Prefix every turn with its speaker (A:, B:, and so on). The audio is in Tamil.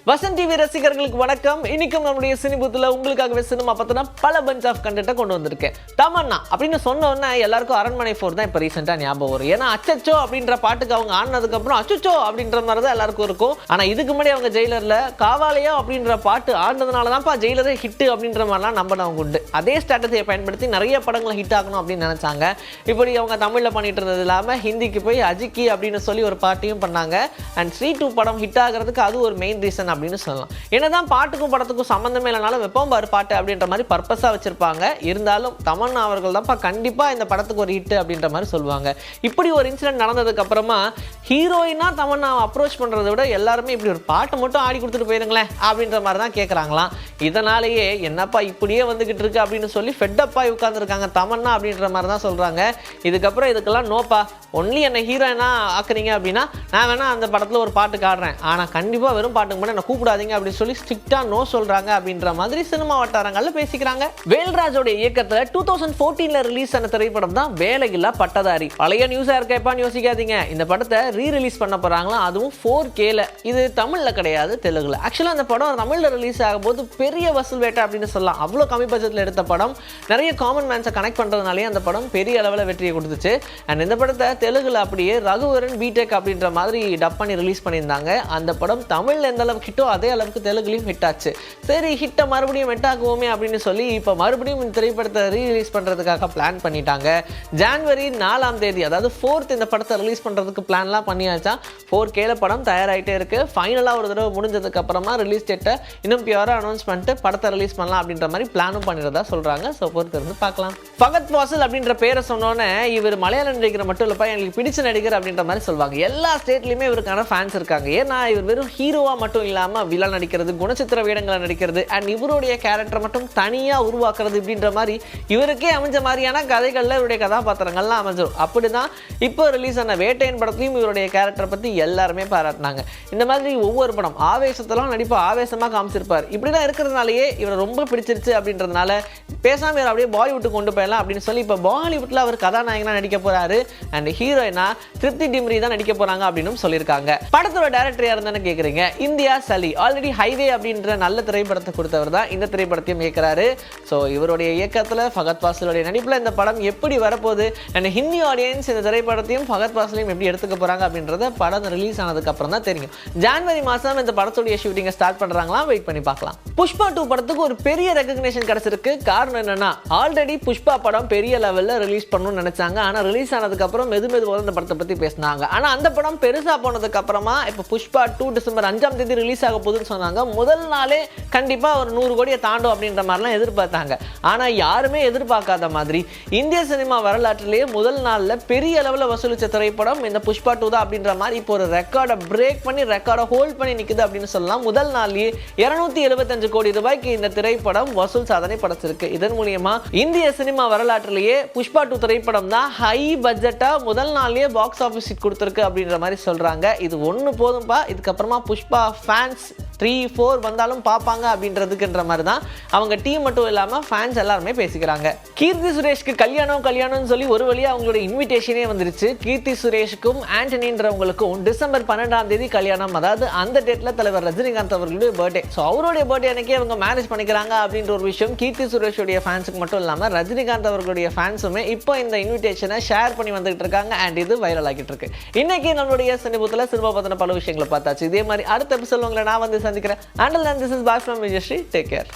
A: வசந்த் டிவி ரசிகர்களுக்கு வணக்கம். இன்னைக்கும் நம்முடைய சினிபூத்துல உங்களுக்காகவே சினிமா பத்தின பல பஞ்ச் ஆஃப் கண்டென்ட்டை கொண்டு வந்திருக்கேன். தமன்னா அப்படின்னு சொன்ன உடனே எல்லாருக்கும் அரண்மனை 4 தான் இப்போ ரீசெண்டாக ஞாபகம் வரும். ஏன்னா அச்சச்சோ அப்படின்ற பாட்டுக்கு அவங்க ஆடினதுக்கு அப்புறம் அச்சச்சோ அப்படின்ற மாதிரி தான் எல்லாருக்கும் இருக்கும். ஆனால் இதுக்கு முன்னாடி அவங்க ஜெயிலரில் காவாலையோ அப்படின்ற பாட்டு ஆடினதுனால தான்ப்பா ஜெயிலரே ஹிட் அப்படின்ற மாதிரிலாம் நம்பினவங்க உண்டு. அதே ஸ்ட்ராட்டஜியை பயன்படுத்தி நிறைய படங்களை ஹிட் ஆகணும் அப்படின்னு நினைச்சாங்க. இப்படி அவங்க தமிழில் பண்ணிட்டு இருந்தது இல்லாமல் ஹிந்திக்கு போய் அஜிக்கி அப்படின்னு சொல்லி ஒரு பாட்டையும் பண்ணாங்க. அண்ட் 3-2 படம் ஹிட் ஆகிறதுக்கு அது ஒரு மெயின் ரீசன் அப்படின்னு சொல்லலாம். என்னதான் பாட்டுக்கும் படத்துக்கும் சம்பந்தமே இல்லைனாலும் வெப்பம் பாரு பாட்டு அப்படின்ற மாதிரி பர்பஸா வச்சிருப்பாங்க. இருந்தாலும் தமன்னா அவர்கள் தான் கண்டிப்பா இந்த படத்துக்கு ஒரு ஹிட் அப்படின்ற மாதிரி சொல்லுவாங்க. இப்படி ஒரு இன்சிடென்ட் நடந்ததுக்கு அப்புறமா ஹீரோயினா தமன்னா அப்ரோச் பண்றதை விட எல்லாருமே இப்படி ஒரு பாட்டு மட்டும் ஆடி கொடுத்துட்டு போயிருங்களேன் அப்படின்ற மாதிரி தான் கேட்கறாங்களாம். இதனாலேயே என்னப்பா இப்படியே வந்துகிட்டு இருக்கு அப்படின்னு சொல்லி ஃபெட்டப்பா உட்கார்ந்துருக்காங்க தமன்னா அப்படின்ற மாதிரி தான் சொல்றாங்க. இதுக்கப்புறம் இதுக்கெல்லாம் நோப்பா, ஒன்லி என்ன ஹீரோயினா ஆக்குறீங்க அப்படின்னா நான் வேணா அந்த படத்துல ஒரு பாட்டு காடுறேன், ஆனா கண்டிப்பா வெறும் பாட்டுக்கு மட்டும் என்ன கூப்பிடாதீங்க அப்படின்னு சொல்லி ஸ்ட்ரிக்டா நோ சொல்றாங்க அப்படின்ற மாதிரி சினிமா வட்டாரங்கள்ல பேசிக்கிறாங்க. வேல்ராஜோட இயக்கத்துல 2014ல ரிலீஸ் ஆன திரைப்படம் தான் வேலையில்லா பட்டதாரி. பழைய நியூஸா இருக்கேப்பான்னு யோசிக்காதீங்க. இந்த படத்தை ரீ-ரிலீஸ் பண்ண போறாங்களா, அதுவும் 4Kல. இது தமிழ்ல கிடையாது, தெலுங்குல. ஆக்சுவலா அந்த படம் தமிழ்ல ரிலீஸ் ஆகும்போது பெரிய வசூல் வேட்டை அப்படின்னு சொல்லலாம். அவ்வளவு கம்மி பட்ஜெட்ல எடுத்த படம், நிறைய காமன் மேன்ஸை கனெக்ட் பண்றதுனாலே அந்த படம் பெரிய அளவில் வெற்றியை கொடுத்துச்சு. அண்ட் இந்த படத்தை தெலுங்குல அப்படியே ரகுவரன் பிடெக் அப்படின்ற மாதிரி டப் பண்ணி ரிலீஸ் பண்ணியிருந்தாங்க. அந்த படம் தமிழ்ல எந்த அளவுக்கு ஹிட்டோ அதே அளவுக்கு தெலுங்குலையும் ஹிட் ஆச்சு. சரி, ஹிட்டை மறுபடியும் ஹிட் ஆக்குவோமே அப்படின்னு சொல்லி இப்போ மறுபடியும் இந்த திரைப்படத்தை ரீ-ரிலீஸ் பண்றதுக்காக பிளான் பண்ணிட்டாங்க. ஜனவரி 4ஆம் தேதி, அதாவது 4th இந்த படத்தை ரிலீஸ் பண்றதுக்கு பிளான்லாம் பண்ணியாச்சா. 4Kல படம் தயாராகிட்டே இருக்கு. ஃபைனலாக ஒரு தடவை முடிஞ்சதுக்கு அப்புறமா ரிலீஸ் டேட்டை இன்னும் பியூரா அனௌன்ஸ் பண்ணிட்டு படத்தை ரிலீஸ் பண்ணலாம் அப்படின்ற மாதிரி பிளானும் பண்ணிடுறதா சொல்றாங்க. ஸோ பொறுத்து இருந்து பார்க்கலாம். ஃபகத் ஃபாசில் அப்படின்ற பேரை சொன்னோன்னே இவர் மலையாள நடிகர் மட்டும் இல்லப்பா, எனக்கு பிடிச்ச நடிகர் அப்படின்ற மாதிரி சொல்லுவாங்க. எல்லா ஸ்டேட்லையுமே இவருக்கான ஃபேன்ஸ் இருக்காங்க. ஏன்னா இவர் வெறும் ஹீரோவா மட்டும் இல்லாமல் வில்லன் நடிக்கிறது, குணச்சித்திர வேடங்களை நடிக்கிறது, அண்ட் இவருடைய கேரக்டர் மட்டும் தனியா உருவாக்குறது இப்படின்ற மாதிரி இவருக்கே அமைஞ்ச மாதிரியான கதைகள்ல இவருடைய கதாபாத்திரங்கள்லாம் அமைஞ்சிடும். அப்படிதான் இப்போ ரிலீஸ் ஆன வேட்டையன் படத்தையும் இவருடைய கேரக்டரை பத்தி எல்லாருமே பாராட்டினாங்க. இந்த மாதிரி ஒவ்வொரு படம் ஆவேசத்தெல்லாம் நடிப்பா ஆவேசமா காமிச்சிருப்பார். இப்படிதான் இருக்கிறதுனாலயே இவரை ரொம்ப பிடிச்சிருச்சு அப்படின்றதுனால பேசாம இவர் அப்படியே பாலிவுட்டுக்கு கொண்டு போயிடலாம் அப்படின்னு சொல்லி இப்போ பாலிவுட்ல அவர் கதாநாயகனா நடிக்க போறாரு. அண்ட் ஹீரோயினா திருப்தி டிம்ரி தான் நடிக்க போறாங்க அப்படின்னு சொல்லியிருக்காங்க. படத்தோட டைரக்டர் யாருன்னு கேக்குறீங்க, இந்தியா சலி. ஆல்ரெடி ஹைவே அப்படின்ற நல்ல திரைப்படத்தை கொடுத்தவர் தான் இந்த திரைப்படத்தையும் இயக்குறாரு. ஸோ இவருடைய இயக்கத்தில் ஃபகத் ஃபாசிலுடைய நடிப்பில் இந்த படம் எப்படி வரப்போகுது, அண்ட் ஹிந்தி ஆடியன்ஸ் இந்த திரைப்படத்தையும் ஃபகத் ஃபாசிலையும் எப்படி எடுத்துக்க போறாங்க அப்படின்றத படம் ரிலீஸ் ஆனதுக்கு அப்புறம் தான் தெரியும். ஜனவரி மாதம் இந்த படத்துடைய ஷூட்டிங்கை ஸ்டார்ட் பண்றாங்களாம், வெயிட் பண்ணி பார்க்கலாம். புஷ்பா 2 படத்துக்கு ஒரு பெரிய ரெகக்னேஷன் கிடைச்சிருக்கு. காரணம் என்னன்னா, ஆல்ரெடி புஷ்பா படம் பெரிய லெவலில் ரிலீஸ் பண்ணணும்னு நினைச்சாங்க. ஆனால் ரிலீஸ் ஆனதுக்கு அப்புறம் மெதுவாக இந்த படத்தை பற்றி பேசினாங்க. ஆனால் அந்த படம் பெருசாக போனதுக்கு அப்புறமா இப்போ புஷ்பா 2 டிசம்பர் 5ஆம் தேதி ரிலீஸ் ஆக போகுதுன்னு சொன்னாங்க. முதல் நாளே கண்டிப்பா ஒரு 100 கோடியை தாண்டும் அப்படின்ற மாதிரிலாம் எதிர்பார்த்தாங்க. ஆனா யாருமே எதிர்பார்க்காத மாதிரி இந்திய சினிமா வரலாற்றிலேயே முதல் நாள்ல பெரிய அளவில் வசூலிச்ச திரைப்படம் இந்த புஷ்பா 2 தான் அப்படின்ற மாதிரி இப்போ ஒரு ரெக்கார்டை பிரேக் பண்ணி ரெக்கார்டை ஹோல்ட் பண்ணி நிக்குது அப்படின்னு சொல்லலாம். முதல் நாள்லயே 275 கோடி ரூபாய்க்கு இந்த திரைப்படம் வசூல் சாதனை படைச்சிருக்கு. இதன் மூலியமா இந்திய சினிமா வரலாற்றிலேயே புஷ்பா 2 திரைப்படம் தான் ஹை பட்ஜெட்டா முதல் நாள்லயே பாக்ஸ் ஆஃபீஸ் ஹிட் கொடுத்திருக்கு அப்படின்ற மாதிரி சொல்றாங்க. இது ஒண்ணு போதும்பா, இதுக்கப்புறமா புஷ்பா ஃபேன்ஸ் 3-4 வந்தாலும் பார்ப்பாங்க அப்படின்றதுக்குன்ற மாதிரி தான் அவங்க டீம் மட்டும் இல்லாமல் ஃபேன்ஸ் எல்லாருமே பேசிக்கிறாங்க. கீர்த்தி சுரேஷ்க்கு கல்யாணம்னு சொல்லி ஒரு வழியாக அவங்களோட இன்விடேஷனே வந்துருச்சு. கீர்த்தி சுரேஷ்க்கும் ஆண்டனின்றவங்களுக்கும் டிசம்பர் 12ஆம் தேதி கல்யாணம். அதாவது அந்த டேட்ல தலைவர் ரஜினிகாந்த் அவர்களுடைய பர்த்டே. ஸோ அவருடைய பர்த்டே அன்னைக்கே அவங்க மேரேஜ் பண்ணிக்கிறாங்க அப்படின்ற ஒரு விஷயம் கீர்த்தி சுரேஷுடைய ஃபேன்ஸுக்கு மட்டும் இல்லாமல் ரஜினிகாந்த் அவர்களுடைய ஃபேன்ஸுமே இப்போ இந்த இன்விடேஷனை ஷேர் பண்ணி வந்துகிட்டு இருக்காங்க. அண்ட் இது வைரல் ஆகிட்டு இருக்கு. இன்னைக்கு நம்மளுடைய சினிபூத்தில் சினிமா பத்தின பல விஷயங்களை பார்த்தாச்சு. இதே மாதிரி அடுத்த எபிசோட் உங்களை நான் வந்து சந்திக்கிறேன். Until then, this is bye from Vijayashree. Take care.